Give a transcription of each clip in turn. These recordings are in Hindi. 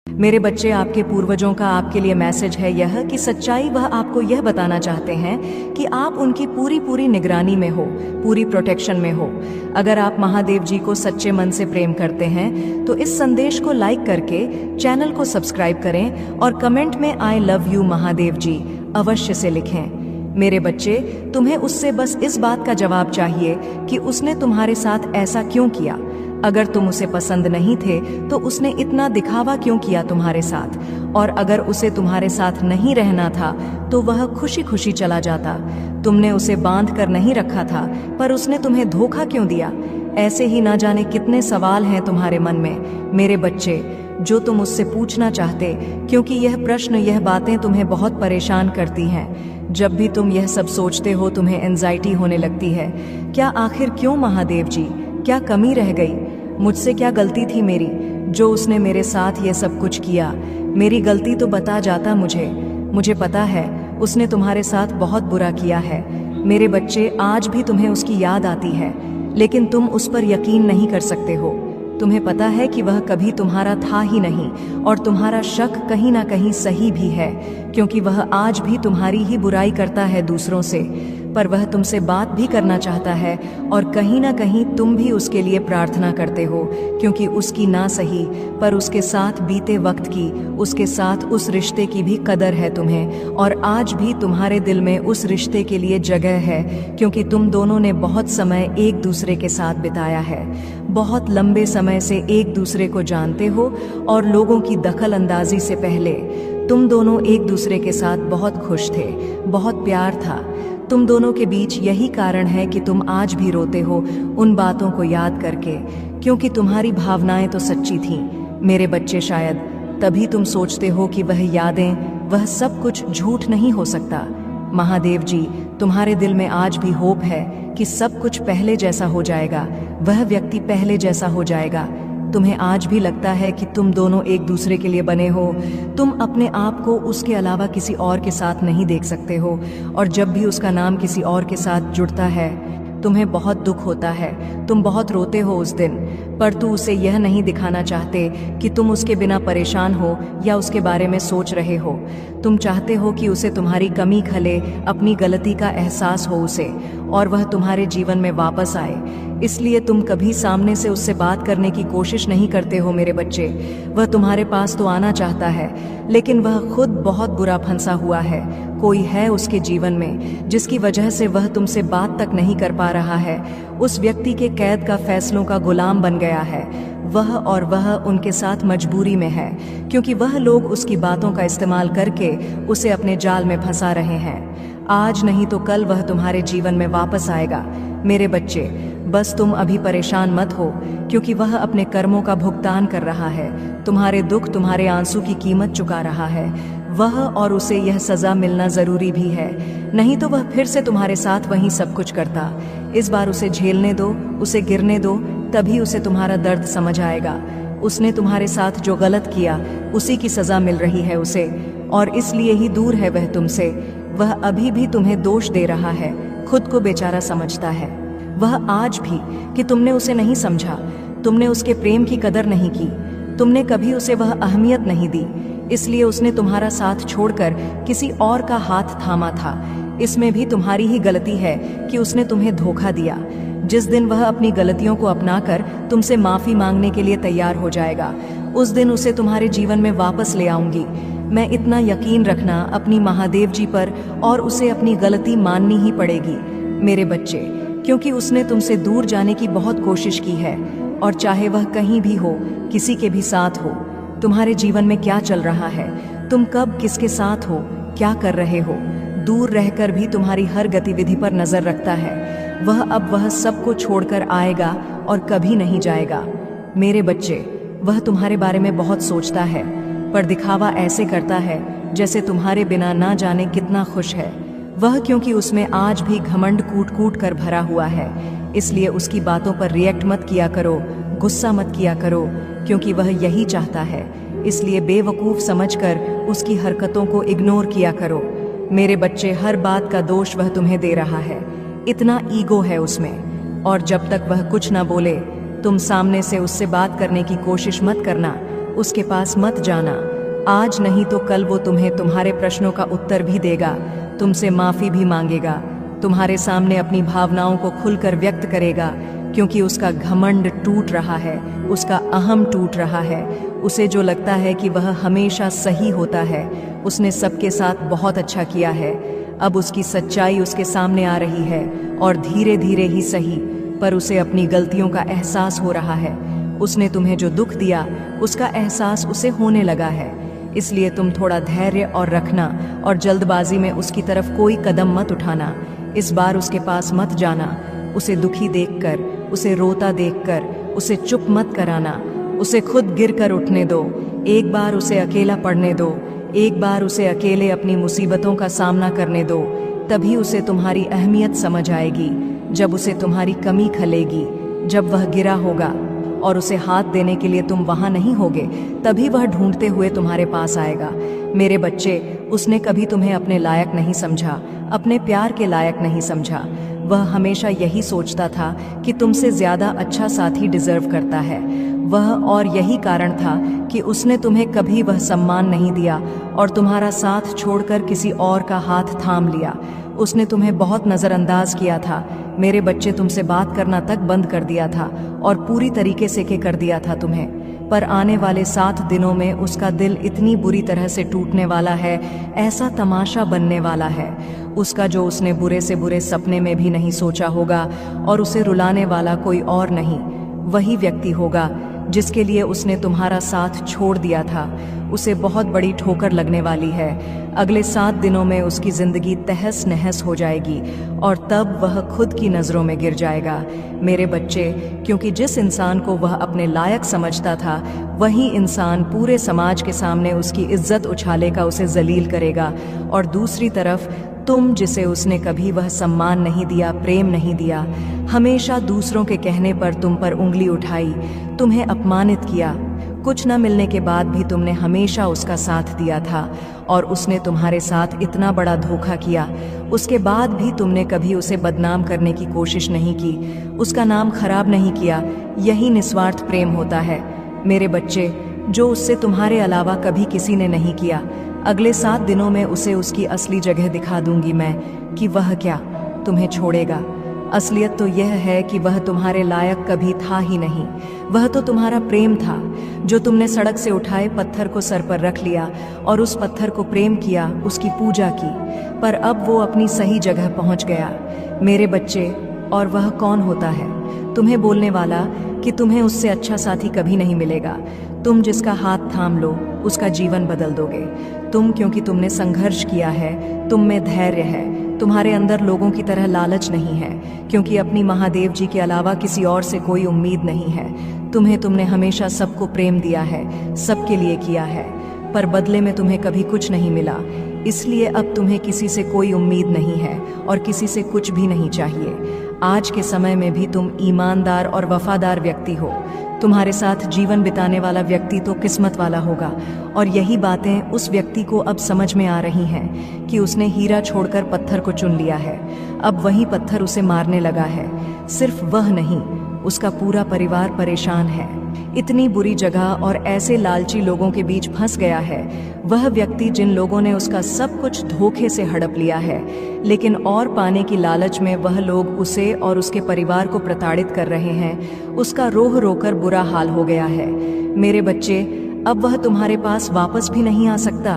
मेरे बच्चे, आपके पूर्वजों का आपके लिए मैसेज है यह कि सच्चाई वह आपको यह बताना चाहते हैं कि आप उनकी पूरी पूरी निगरानी में हो, पूरी प्रोटेक्शन में हो। अगर आप महादेव जी को सच्चे मन से प्रेम करते हैं तो इस संदेश को लाइक करके चैनल को सब्सक्राइब करें और कमेंट में आई लव यू महादेव जी अवश्य से लिखें। मेरे बच्चे, तुम्हें उससे बस इस बात का जवाब चाहिए कि उसने तुम्हारे साथ ऐसा क्यों किया। अगर तुम उसे पसंद नहीं थे तो उसने इतना दिखावा क्यों किया तुम्हारे साथ, और अगर उसे तुम्हारे साथ नहीं रहना था तो वह खुशी खुशी चला जाता। तुमने उसे बांध कर नहीं रखा था पर उसने तुम्हें धोखा क्यों दिया। ऐसे ही ना जाने कितने सवाल हैं तुम्हारे मन में मेरे बच्चे, जो तुम उससे पूछना चाहते, क्योंकि यह प्रश्न, यह बातें तुम्हें बहुत परेशान करती हैं। जब भी तुम यह सब सोचते हो तुम्हें एंजाइटी होने लगती है। क्या आखिर क्यों महादेव जी, क्या कमी रह गई? मुझसे क्या गलती थी मेरी, जो उसने मेरे साथ ये सब कुछ किया? मेरी गलती तो बता जाता मुझे पता है उसने तुम्हारे साथ बहुत बुरा किया है। मेरे बच्चे, आज भी तुम्हें उसकी याद आती है, लेकिन तुम उस पर यकीन नहीं कर सकते हो। तुम्हें पता है कि वह कभी तुम्हारा था ही नहीं, और तुम्हारा शक कहीं ना कहीं सही भी है, क्योंकि वह आज भी तुम्हारी ही बुराई करता है दूसरों से। पर वह तुमसे बात भी करना चाहता है, और कहीं ना कहीं तुम भी उसके लिए प्रार्थना करते हो, क्योंकि उसकी ना सही पर उसके साथ बीते वक्त की, उसके साथ उस रिश्ते की भी कदर है तुम्हें, और आज भी तुम्हारे दिल में उस रिश्ते के लिए जगह है, क्योंकि तुम दोनों ने बहुत समय एक दूसरे के साथ बिताया है। बहुत लंबे समय से एक दूसरे को जानते हो, और लोगों की दखल अंदाजी से पहले तुम दोनों एक दूसरे के साथ बहुत खुश थे, बहुत प्यार था। तुम दोनों के बीच यही कारण है कि तुम आज भी रोते हो उन बातों को याद करके, क्योंकि तुम्हारी भावनाएं तो सच्ची थीं। मेरे बच्चे, शायद तभी तुम सोचते हो कि वह यादें, वह सब कुछ झूठ नहीं हो सकता। महादेव जी, तुम्हारे दिल में आज भी होप है कि सब कुछ पहले जैसा हो जाएगा, वह व्यक्ति पहले जैसा हो जाएगा। तुम्हें आज भी लगता है कि तुम दोनों एक दूसरे के लिए बने हो। तुम अपने आप को उसके अलावा किसी और के साथ नहीं देख सकते हो, और जब भी उसका नाम किसी और के साथ जुड़ता है तुम्हें बहुत दुख होता है, तुम बहुत रोते हो उस दिन। पर तू उसे यह नहीं दिखाना चाहते कि तुम उसके बिना परेशान हो या उसके बारे में सोच रहे हो। तुम चाहते हो कि उसे तुम्हारी कमी खले, अपनी गलती का एहसास हो उसे, और वह तुम्हारे जीवन में वापस आए। इसलिए तुम कभी सामने से उससे बात करने की कोशिश नहीं करते हो मेरे बच्चे। वह तुम्हारे पास तो आना चाहता है, लेकिन वह खुद बहुत बुरा फंसा हुआ है। कोई है उसके जीवन में जिसकी वजह से वह तुमसे बात तक नहीं कर पा रहा है। उस व्यक्ति के कैद का, फैसलों का गुलाम बन गया है वह उनके साथ मजबूरी में है, क्योंकि वह लोग उसकी बातों का इस्तेमाल करके उसे अपने जाल में फंसा रहे हैं। आज नहीं तो कल वह तुम्हारे जीवन में वापस आएगा मेरे बच्चे। बस तुम अभी परेशान मत हो, क्योंकि वह अपने कर्मों का भुगतान कर रहा है। तुम्हारे दुख, तुम्हारे आंसू की कीमत चुका रहा है वह, और उसे यह सजा मिलना जरूरी भी है, नहीं तो वह फिर से तुम्हारे साथ वही सब कुछ करता। इस बार उसे झेलने दो, उसे गिरने दो, तभी उसे तुम्हारा दर्द समझ आएगा। उसने तुम्हारे साथ जो गलत किया उसी की सजा मिल रही है उसे, और इसलिए ही दूर है वह तुमसे। वह अभी भी तुम्हें दोष दे रहा है, खुद को बेचारा समझता है वह आज भी, कि तुमने उसे नहीं समझा, तुमने उसके प्रेम की कदर नहीं की, तुमने कभी उसे वह अहमियत नहीं दी, इसलिए उसने तुम्हारा साथ छोड़कर किसी और का हाथ थामा था। इसमें भी तुम्हारी ही गलती है कि उसने तुम्हें धोखा दिया। जिस दिन वह अपनी गलतियों को अपनाकर तुमसे माफी मांगने के लिए तैयार हो जाएगा, उस दिन उसे तुम्हारे जीवन में वापस ले आऊंगी मैं। इतना यकीन रखना अपनी महादेव जी पर, और उसे अपनी गलती माननी ही पड़ेगी मेरे बच्चे, क्योंकि उसने तुमसे दूर जाने की बहुत कोशिश की है। और चाहे वह कहीं भी हो, किसी के भी साथ हो, तुम्हारे जीवन में क्या चल रहा है, तुम कब किसके साथ हो, क्या कर रहे हो, दूर रहकर भी तुम्हारी हर गतिविधि पर नजर रखता है वह सबको छोड़कर आएगा और कभी नहीं जाएगा मेरे बच्चे। वह तुम्हारे बारे में बहुत सोचता है, पर दिखावा ऐसे करता है जैसे तुम्हारे बिना ना जाने कितना खुश है वह, क्योंकि उसमें आज भी घमंड कूट कूट कर भरा हुआ है। इसलिए उसकी बातों पर रिएक्ट मत किया करो, गुस्सा मत किया करो, क्योंकि वह यही चाहता है। इसलिए बेवकूफ समझकर उसकी हरकतों को इग्नोर किया करो मेरे बच्चे। हर बात का दोष वह तुम्हें दे रहा है, इतना ईगो है उसमें, और जब तक वह कुछ ना बोले तुम सामने से उससे बात करने की कोशिश मत करना, उसके पास मत जाना। आज नहीं तो कल वो तुम्हें तुम्हारे प्रश्नों का उत्तर भी देगा, तुमसे माफी भी मांगेगा, तुम्हारे सामने अपनी भावनाओं को खुलकर व्यक्त करेगा, क्योंकि उसका घमंड टूट रहा है, उसका अहम टूट रहा है। उसे जो लगता है कि वह हमेशा सही होता है, उसने सबके साथ बहुत अच्छा किया है। अब उसकी सच्चाई उसके सामने आ रही है, और धीरे धीरे ही सही, पर उसे अपनी गलतियों का एहसास हो रहा है। उसने तुम्हें जो दुख दिया, उसका एहसास उसे होने लगा है। इसलिए तुम थोड़ा धैर्य और रखना, और जल्दबाजी में उसकी तरफ कोई कदम मत उठाना। इस बार उसके पास मत जाना। उसे दुखी देखकर, उसे रोता देखकर उसे चुप मत कराना। उसे खुद गिरकर उठने दो। एक बार उसे अकेला पड़ने दो। एक बार उसे अकेले अपनी मुसीबतों का सामना करने दो। तभी उसे तुम्हारी अहमियत समझ आएगी। जब उसे तुम्हारी कमी खलेगी, जब वह गिरा होगा और उसे हाथ देने के लिए तुम वहां नहीं होगे, तभी वह ढूंढते हुए तुम्हारे पास आएगा। मेरे बच्चे, उसने कभी तुम्हें अपने लायक नहीं समझा, अपने प्यार के लायक नहीं समझा। वह हमेशा यही सोचता था कि तुमसे ज्यादा अच्छा साथी डिजर्व करता है वह, और यही कारण था कि उसने तुम्हें कभी वह सम्मान नहीं दिया और तुम्हारा साथ छोड़कर किसी और का हाथ थाम लिया। उसने तुम्हें बहुत नज़रअंदाज किया था। मेरे बच्चे, तुमसे बात करना तक बंद कर दिया था और पूरी तरीके से के कर दिया था तुम्हें। पर आने वाले 7 दिनों में उसका दिल इतनी बुरी तरह से टूटने वाला है, ऐसा तमाशा बनने वाला है उसका, जो उसने बुरे से बुरे सपने में भी नहीं सोचा होगा। और उसे रुलाने वाला कोई और नहीं, वही व्यक्ति होगा जिसके लिए उसने तुम्हारा साथ छोड़ दिया था। उसे बहुत बड़ी ठोकर लगने वाली है। अगले 7 दिनों में उसकी जिंदगी तहस नहस हो जाएगी, और तब वह खुद की नज़रों में गिर जाएगा मेरे बच्चे, क्योंकि जिस इंसान को वह अपने लायक समझता था, वही इंसान पूरे समाज के सामने उसकी इज्जत उछालेगा, उसे जलील करेगा। और दूसरी तरफ तुम, जिसे उसने कभी वह सम्मान नहीं दिया, प्रेम नहीं दिया, हमेशा दूसरों के कहने पर तुम पर उंगली उठाई, तुम्हें अपमानित किया, कुछ न मिलने के बाद भी तुमने हमेशा उसका साथ दिया था, और उसने तुम्हारे साथ इतना बड़ा धोखा किया, उसके बाद भी तुमने कभी उसे बदनाम करने की कोशिश नहीं की, उसका नाम खराब नहीं किया। यही निस्वार्थ प्रेम होता है मेरे बच्चे, जो उससे तुम्हारे अलावा कभी किसी ने नहीं किया। अगले 7 दिनों में उसे उसकी असली जगह दिखा दूंगी मैं, कि वह क्या तुम्हें छोड़ेगा। असलियत तो यह है कि वह तुम्हारे लायक कभी था ही नहीं। वह तो तुम्हारा प्रेम था, जो तुमने सड़क से उठाए पत्थर को सर पर रख लिया और उस पत्थर को प्रेम किया, उसकी पूजा की। पर अब वो अपनी सही जगह पहुंच गया मेरे बच्चे। और वह कौन होता है? तुम्हें बोलने वाला कि तुम्हें उससे अच्छा साथी कभी नहीं मिलेगा। तुम जिसका हाथ थाम लो, उसका जीवन बदल दोगे। तुम, क्योंकि तुमने संघर्ष किया है, तुम में धैर्य है, तुम्हारे अंदर लोगों की तरह लालच नहीं है, क्योंकि अपनी महादेव जी के अलावा किसी और से कोई उम्मीद नहीं है। तुमने हमेशा सबको प्रेम दिया है, सबके लिए किया है, पर बदले में तुम्हें कभी कुछ नहीं मिला। इसलिए अब तुम्हें किसी से कोई उम्मीद नहीं है और किसी से कुछ भी नहीं चाहिए। आज के समय में भी तुम ईमानदार और वफादार व्यक्ति हो। तुम्हारे साथ जीवन बिताने वाला व्यक्ति तो किस्मत वाला होगा। और यही बातें उस व्यक्ति को अब समझ में आ रही हैं कि उसने हीरा छोड़कर पत्थर को चुन लिया है। अब वही पत्थर उसे मारने लगा है। सिर्फ वह नहीं, उसका पूरा परिवार परेशान है। इतनी बुरी जगह और ऐसे लालची लोगों के बीच फंस गया है वह व्यक्ति, जिन लोगों ने उसका सब कुछ धोखे से हड़प लिया है, लेकिन और पाने की लालच में वह लोग उसे और उसके परिवार को प्रताड़ित कर रहे हैं। उसका रोह रोकर बुरा हाल हो गया है मेरे बच्चे। अब वह तुम्हारे पास वापस भी नहीं आ सकता,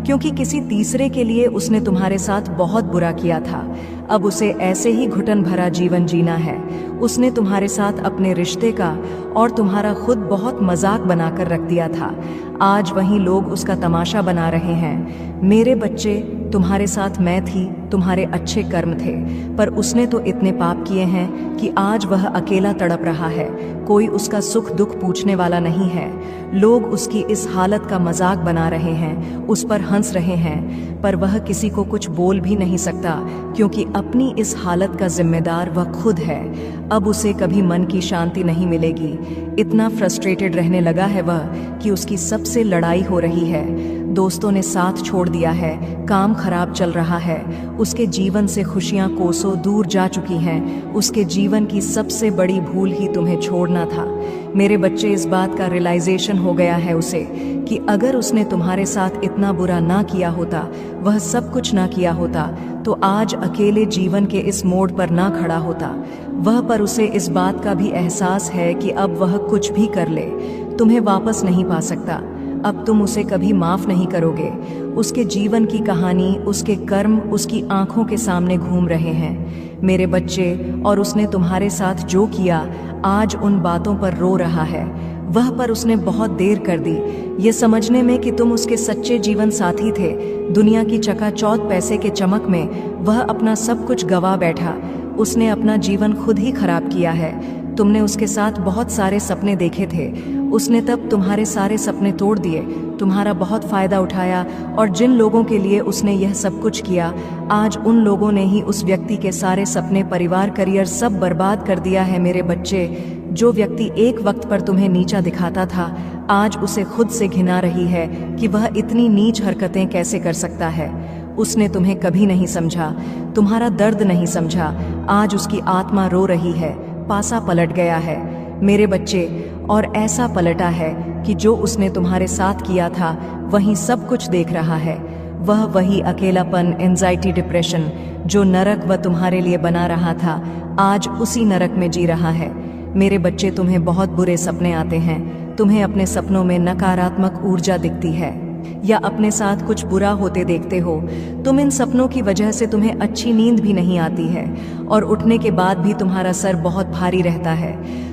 क्योंकि किसी तीसरे के लिए उसने तुम्हारे साथ बहुत बुरा किया था। अब उसे ऐसे ही घुटन भरा जीवन जीना है। उसने तुम्हारे साथ अपने रिश्ते का और तुम्हारा खुद बहुत मजाक बनाकर रख दिया था। आज वही लोग उसका तमाशा बना रहे हैं मेरे बच्चे। तुम्हारे साथ मैं थी, तुम्हारे अच्छे कर्म थे, पर उसने तो इतने पाप किए हैं कि आज वह अकेला तड़प रहा है। कोई उसका सुख दुख पूछने वाला नहीं है। लोग उसकी इस हालत का मजाक बना रहे हैं, उस पर हंस रहे हैं, पर वह किसी को कुछ बोल भी नहीं सकता, क्योंकि अपनी इस हालत का जिम्मेदार वह खुद है। अब उसे कभी मन की शांति नहीं मिलेगी। इतना फ्रस्ट्रेटेड रहने लगा है वह कि उसकी सबसे लड़ाई हो रही है। दोस्तों ने साथ छोड़ दिया है, काम खराब चल रहा है, उसके जीवन से खुशियां कोसों दूर जा चुकी हैं। उसके जीवन की सबसे बड़ी भूल ही तुम्हें छोड़ना था। मेरे बच्चे, इस बात का रियलाइजेशन हो गया है उसे कि अगर उसने तुम्हारे साथ इतना बुरा ना किया होता, वह सब कुछ ना किया होता, तो आज अकेले जीवन के इस मोड़ पर ना खड़ा होता वह। पर उसे इस बात का भी एहसास है कि अब वह कुछ भी कर ले, तुम्हें वापस नहीं पा सकता। अब तुम उसे कभी माफ नहीं करोगे। उसके जीवन की कहानी, उसके कर्म उसकी आंखों के सामने घूम रहे हैं मेरे बच्चे, और उसने तुम्हारे साथ जो किया, आज उन बातों पर रो रहा है वह। पर उसने बहुत देर कर दी ये समझने में कि तुम उसके सच्चे जीवन साथी थे। दुनिया की चकाचौंध पैसे के चमक में वह अपना सब कुछ गवा बैठा। उसने अपना जीवन खुद ही खराब किया है। तुमने उसके साथ बहुत सारे सपने देखे थे, उसने तब तुम्हारे सारे सपने तोड़ दिए, तुम्हारा बहुत फायदा उठाया, और जिन लोगों के लिए उसने यह सब कुछ किया, आज उन लोगों ने ही उस व्यक्ति के सारे सपने, परिवार, करियर सब बर्बाद कर दिया है मेरे बच्चे। जो व्यक्ति एक वक्त पर तुम्हें नीचा दिखाता था, आज उसे खुद से घिना रही है कि वह इतनी नीच हरकतें कैसे कर सकता है। उसने तुम्हें कभी नहीं समझा, तुम्हारा दर्द नहीं समझा। आज उसकी आत्मा रो रही है, पासा पलट गया है मेरे बच्चे, और ऐसा पलटा है कि जो उसने तुम्हारे साथ किया था वही सब कुछ देख रहा है। वह वही अकेलापन, एंजाइटी, डिप्रेशन जो नरक वह तुम्हारे लिए बना रहा था, आज उसी नरक में जी रहा है मेरे बच्चे। तुम्हें बहुत बुरे सपने आते हैं, तुम्हें अपने सपनों में नकारात्मक ऊर्जा दिखती है या अपने साथ कुछ बुरा होते देखते हो। तुम इन सपनों की वजह से तुम्हें अच्छी नींद भी नहीं आती है, और उठने के बाद भी तुम्हारा सर बहुत भारी रहता है,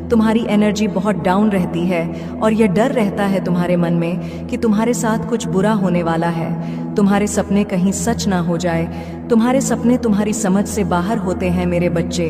तुम्हारी एनर्जी बहुत डाउन रहती है, और यह डर रहता है तुम्हारे मन में कि तुम्हारे साथ कुछ बुरा होने वाला है। तुम्हारे सपने कहीं सच ना हो जाए। तुम्हारे सपने तुम्हारी समझ से बाहर होते हैं मेरे बच्चे।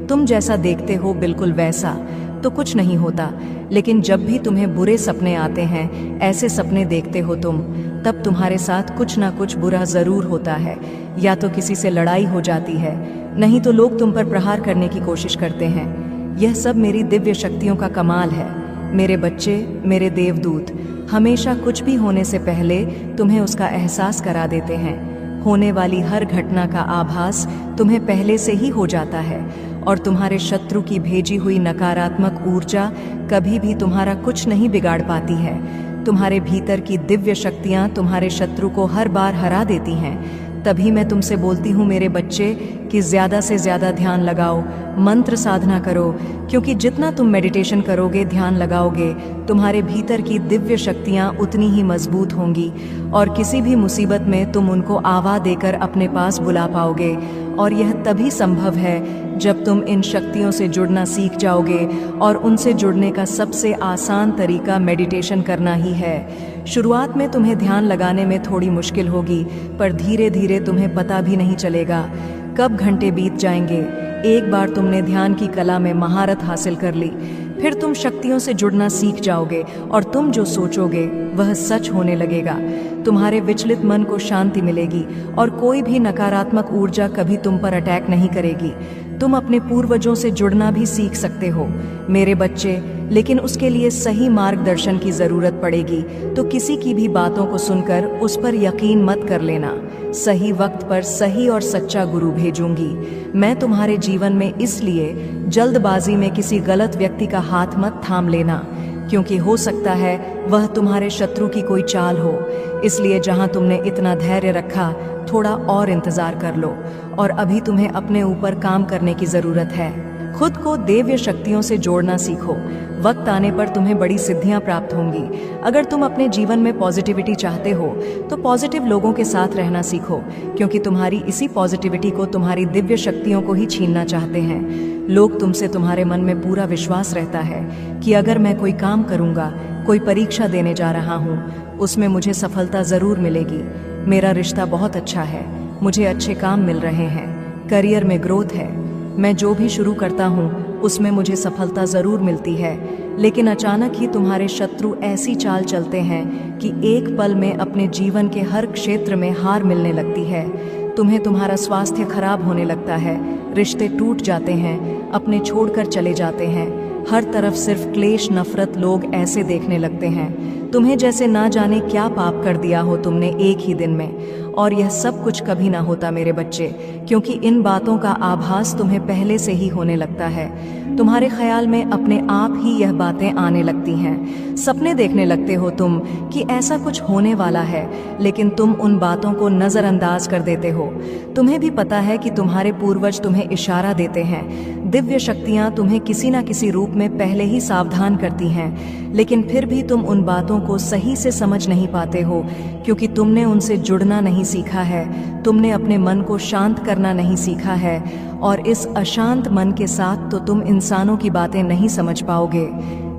तुम जैसा देखते हो बिल्कुल वैसा तो कुछ नहीं होता, लेकिन जब भी तुम्हें बुरे सपने आते हैं, ऐसे सपने देखते हो तुम, तब तुम्हारे साथ कुछ ना कुछ बुरा जरूर होता है। या तो किसी से लड़ाई हो जाती है, नहीं तो लोग तुम पर प्रहार करने की कोशिश करते हैं। यह सब मेरी दिव्य शक्तियों का कमाल है मेरे बच्चे। मेरे देवदूत हमेशा कुछ भी होने से पहले तुम्हें उसका एहसास करा देते हैं। होने वाली हर घटना का आभास तुम्हें पहले से ही हो जाता है, और तुम्हारे शत्रु की भेजी हुई नकारात्मक ऊर्जा कभी भी तुम्हारा कुछ नहीं बिगाड़ पाती है। तुम्हारे भीतर की दिव्य शक्तियां तुम्हारे शत्रु को हर बार हरा देती हैं। तभी मैं तुमसे बोलती हूँ मेरे बच्चे कि ज़्यादा से ज़्यादा ध्यान लगाओ, मंत्र साधना करो, क्योंकि जितना तुम मेडिटेशन करोगे, ध्यान लगाओगे, तुम्हारे भीतर की दिव्य शक्तियाँ उतनी ही मजबूत होंगी, और किसी भी मुसीबत में तुम उनको आवा देकर अपने पास बुला पाओगे। और यह तभी संभव है जब तुम इन शक्तियों से जुड़ना सीख जाओगे, और उनसे जुड़ने का सबसे आसान तरीका मेडिटेशन करना ही है। शुरुआत में तुम्हें ध्यान लगाने में थोड़ी मुश्किल होगी, पर धीरे धीरे तुम्हें पता भी नहीं चलेगा कब घंटे बीत जाएंगे। एक बार तुमने ध्यान की कला में महारत हासिल कर ली, फिर तुम शक्तियों से जुड़ना सीख जाओगे, और तुम जो सोचोगे वह सच होने लगेगा। तुम्हारे विचलित मन को शांति मिलेगी, और कोई भी नकारात्मक ऊर्जा कभी तुम पर अटैक नहीं करेगी। तुम अपने पूर्वजों से जुड़ना भी सीख सकते हो मेरे बच्चे, लेकिन उसके लिए सही मार्गदर्शन की जरूरत पड़ेगी। तो किसी की भी बातों को सुनकर उस पर यकीन मत कर लेना। सही वक्त पर सही और सच्चा गुरु भेजूंगी मैं तुम्हारे जीवन में, इसलिए जल्दबाजी में किसी गलत व्यक्ति का हाथ मत थाम लेना, क्योंकि हो सकता है वह तुम्हारे शत्रु की कोई चाल हो। इसलिए जहां तुमने इतना धैर्य रखा, थोड़ा और इंतजार कर लो, और अभी तुम्हें अपने ऊपर काम करने की जरूरत है। खुद को दिव्य शक्तियों से जोड़ना सीखो। वक्त आने पर तुम्हें बड़ी सिद्धियां प्राप्त होंगी। अगर तुम अपने जीवन में पॉजिटिविटी चाहते हो, तो पॉजिटिव लोगों के साथ रहना सीखो, क्योंकि तुम्हारी इसी पॉजिटिविटी को तुम्हारी दिव्य शक्तियों को ही छीनना चाहते हैं। लोग तुमसे, तुम्हारे मन में पूरा विश्वास रहता है कि अगर मैं कोई काम करूंगा, कोई परीक्षा देने जा रहा हूँ, उसमें मुझे सफलता जरूर मिलेगी। मेरा रिश्ता बहुत अच्छा है, मुझे अच्छे काम मिल रहे हैं, करियर में ग्रोथ है, मैं जो भी शुरू करता हूँ उसमें मुझे सफलता जरूर मिलती है। लेकिन अचानक ही तुम्हारे शत्रु ऐसी चाल चलते हैं कि एक पल में अपने जीवन के हर क्षेत्र में हार मिलने लगती है। तुम्हें तुम्हारा स्वास्थ्य खराब होने लगता है, रिश्ते टूट जाते हैं, अपने छोड़कर चले जाते हैं, हर तरफ सिर्फ क्लेश, नफरत, लोग ऐसे देखने लगते हैं। तुम्हें जैसे ना जाने क्या पाप कर दिया हो तुमने एक ही दिन में। और यह सब कुछ कभी ना होता मेरे बच्चे, क्योंकि इन बातों का आभास तुम्हें पहले से ही होने लगता है। तुम्हारे ख्याल में अपने आप ही यह बातें आने लगती हैं। सपने देखने लगते हो तुम कि ऐसा कुछ होने वाला है, लेकिन तुम उन बातों को नज़रअंदाज कर देते हो। तुम्हें भी पता है कि तुम्हारे पूर्वज तुम्हें इशारा देते हैं। दिव्य शक्तियाँ तुम्हें किसी न किसी रूप में पहले ही सावधान करती हैं, लेकिन फिर भी तुम उन बातों को सही से समझ नहीं पाते हो, क्योंकि तुमने उनसे जुड़ना नहीं सीखा है, तुमने अपने मन को शांत करना नहीं सीखा है, और इस अशांत मन के साथ तो तुम इंसानों की बातें नहीं समझ पाओगे।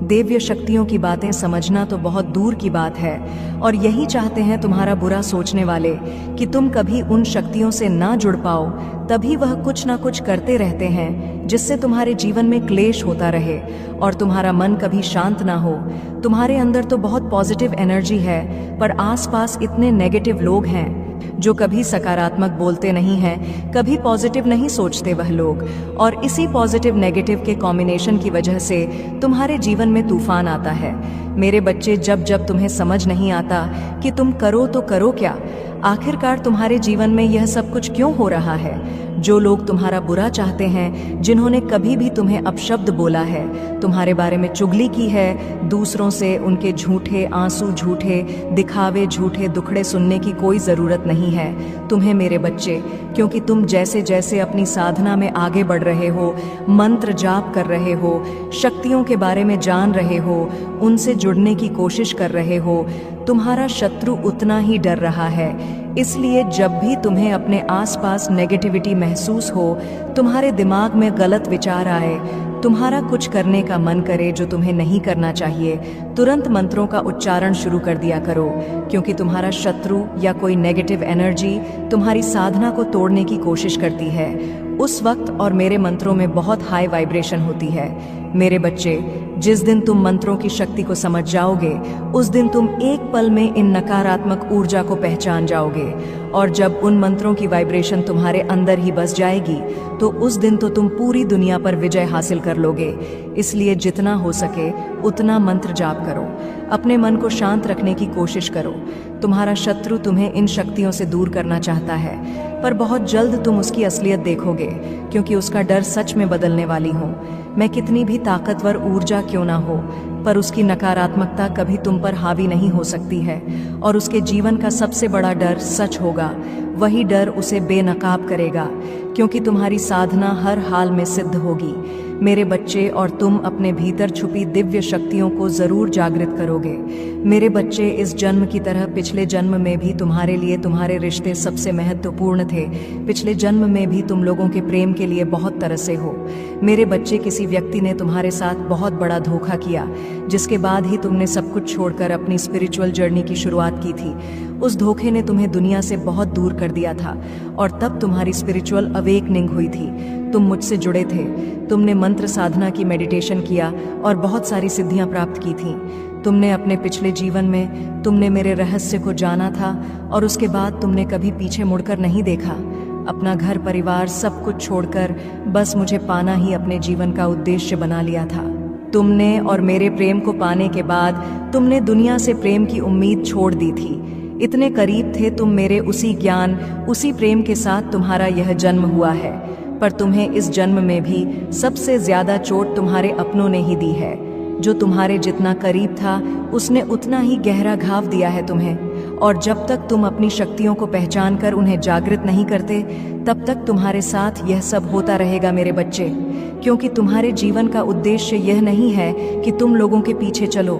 दिव्य शक्तियों की बातें समझना तो बहुत दूर की बात है, और यही चाहते हैं तुम्हारा बुरा सोचने वाले कि तुम कभी उन शक्तियों से ना जुड़ पाओ। तभी वह कुछ ना कुछ करते रहते हैं जिससे तुम्हारे जीवन में क्लेश होता रहे और तुम्हारा मन कभी शांत ना हो। तुम्हारे अंदर तो बहुत पॉजिटिव एनर्जी है, पर आसपास इतने नेगेटिव लोग हैं जो कभी सकारात्मक बोलते नहीं हैं, कभी पॉजिटिव नहीं सोचते वह लोग, और इसी पॉजिटिव नेगेटिव के कॉम्बिनेशन की वजह से तुम्हारे जीवन में तूफान आता है। मेरे बच्चे, जब जब तुम्हें समझ नहीं आता कि तुम करो तो करो क्या, आखिरकार तुम्हारे जीवन में यह सब कुछ क्यों हो रहा है। जो लोग तुम्हारा बुरा चाहते हैं, जिन्होंने कभी भी तुम्हें अपशब्द बोला है, तुम्हारे बारे में चुगली की है, दूसरों से उनके झूठे आंसू, झूठे दिखावे, झूठे दुखड़े सुनने की कोई ज़रूरत नहीं है तुम्हें मेरे बच्चे, क्योंकि तुम जैसे जैसे अपनी साधना में आगे बढ़ रहे हो, मंत्र जाप कर रहे हो, शक्तियों के बारे में जान रहे हो, उनसे जुड़ने की कोशिश कर रहे हो, तुम्हारा शत्रु उतना ही डर रहा है। इसलिए जब भी तुम्हें अपने आसपास नेगेटिविटी महसूस हो, तुम्हारे दिमाग में गलत विचार आए, तुम्हारा कुछ करने का मन करे जो तुम्हें नहीं करना चाहिए, तुरंत मंत्रों का उच्चारण शुरू कर दिया करो, क्योंकि तुम्हारा शत्रु या कोई नेगेटिव एनर्जी तुम्हारी साधना को तोड़ने की कोशिश करती है उस वक्त, और मेरे मंत्रों में बहुत हाई वाइब्रेशन होती है। मेरे बच्चे, जिस दिन तुम मंत्रों की शक्ति को समझ जाओगे, उस दिन तुम एक पल में इन नकारात्मक ऊर्जा को पहचान जाओगे, और जब उन मंत्रों की वाइब्रेशन तुम्हारे अंदर ही बस जाएगी, तो उस दिन तो तुम पूरी दुनिया पर विजय हासिल कर लोगे। इसलिए जितना हो सके उतना मंत्र जाप करो, अपने मन को शांत रखने की कोशिश करो। तुम्हारा शत्रु तुम्हें इन शक्तियों से दूर करना चाहता है, पर बहुत जल्द तुम उसकी असलियत देखोगे, क्योंकि उसका डर सच में बदलने वाली हूँ मैं। कितनी भी ताकतवर ऊर्जा क्यों ना हो, पर उसकी नकारात्मकता कभी तुम पर हावी नहीं हो सकती है, और उसके जीवन का सबसे बड़ा डर सच होगा। वही डर उसे बेनकाब करेगा, क्योंकि तुम्हारी साधना हर हाल में सिद्ध होगी मेरे बच्चे, और तुम अपने भीतर छुपी दिव्य शक्तियों को जरूर जागृत करोगे। मेरे बच्चे, इस जन्म की तरह पिछले जन्म में भी तुम्हारे लिए तुम्हारे रिश्ते सबसे महत्वपूर्ण थे। पिछले जन्म में भी तुम लोगों के प्रेम के लिए बहुत तरसे हो मेरे बच्चे। किसी व्यक्ति ने तुम्हारे साथ बहुत बड़ा धोखा किया, जिसके बाद ही तुमने सब कुछ छोड़कर अपनी स्पिरिचुअल जर्नी की शुरुआत की थी। उस धोखे ने तुम्हें दुनिया से बहुत दूर कर दिया था, और तब तुम्हारी स्पिरिचुअल अवेकनिंग हुई थी। तुम मुझसे जुड़े थे, तुमने मंत्र साधना की, मेडिटेशन किया, और बहुत सारी सिद्धियां प्राप्त की थीं। तुमने अपने पिछले जीवन में तुमने मेरे रहस्य को जाना था, और उसके बाद तुमने कभी पीछे मुड़कर नहीं देखा। अपना घर परिवार सब कुछ छोड़कर बस मुझे पाना ही अपने जीवन का उद्देश्य बना लिया था। तुमने और मेरे प्रेम को पाने के बाद तुमने दुनिया से प्रेम की उम्मीद छोड़ दी थी। इतने करीब थे तुम मेरे, उसी ज्ञान, उसी प्रेम के साथ तुम्हारा यह जन्म हुआ है, पर तुम्हें इस जन्म में भी सबसे ज्यादा चोट तुम्हारे अपनों ने ही दी है। जो तुम्हारे जितना करीब था, उसने उतना ही गहरा घाव दिया है तुम्हें, और जब तक तुम अपनी शक्तियों को पहचान कर उन्हें जागृत नहीं करते, तब तक तुम्हारे साथ यह सब होता रहेगा मेरे बच्चे। क्योंकि तुम्हारे जीवन का उद्देश्य यह नहीं है कि तुम लोगों के पीछे चलो।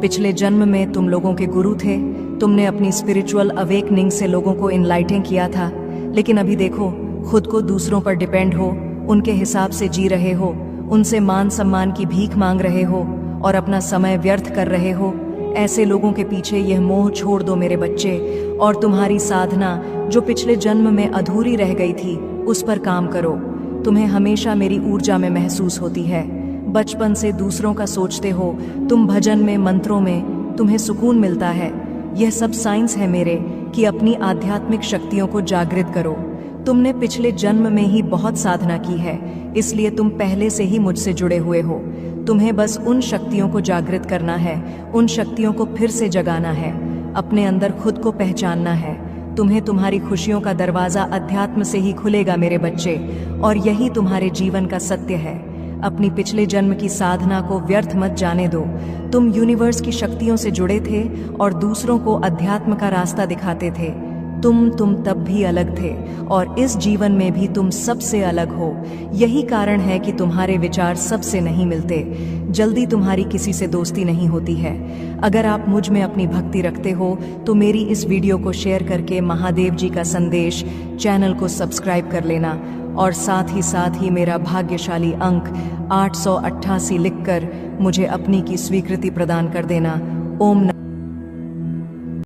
पिछले जन्म में तुम लोगों के गुरु थे, तुमने अपनी स्पिरिचुअल अवेकनिंग से लोगों को इनलाइटिंग किया था, लेकिन अभी देखो, खुद को दूसरों पर डिपेंड हो, उनके हिसाब से जी रहे हो, उनसे मान सम्मान की भीख मांग रहे हो, और अपना समय व्यर्थ कर रहे हो। ऐसे लोगों के पीछे यह मोह छोड़ दो मेरे बच्चे, और तुम्हारी साधना जो पिछले जन्म में अधूरी रह गई थी, उस पर काम करो। तुम्हें हमेशा मेरी ऊर्जा में महसूस होती है। बचपन से दूसरों का सोचते हो, तुम भजन में, मंत्रों में तुम्हें सुकून मिलता है। यह सब साइंस है मेरे कि अपनी आध्यात्मिक शक्तियों को जागृत करो। तुमने पिछले जन्म में ही बहुत साधना की है, इसलिए तुम पहले से ही मुझसे जुड़े हुए हो। तुम्हें बस उन शक्तियों को जागृत करना है, उन शक्तियों को फिर से जगाना है, अपने अंदर खुद को पहचानना है। तुम्हें तुम्हारी खुशियों का दरवाजा अध्यात्म से ही खुलेगा मेरे बच्चे, और यही तुम्हारे जीवन का सत्य है। अपनी पिछले जन्म की साधना को व्यर्थ मत जाने दो। तुम यूनिवर्स की शक्तियों से जुड़े थे और दूसरों को अध्यात्म का रास्ता दिखाते थे। तुम तब भी अलग थे, और इस जीवन में भी तुम सबसे अलग हो। यही कारण है कि तुम्हारे विचार सबसे नहीं मिलते। जल्दी तुम्हारी किसी से दोस्ती नहीं होती है। अगर आप मुझ में अपनी भक्ति रखते हो तो मेरी इस वीडियो को शेयर करके महादेव जी का संदेश चैनल को सब्सक्राइब कर लेना, और साथ ही मेरा भाग्यशाली अंक 888 लिखकर मुझे अपनी की स्वीकृति प्रदान कर देना। ओम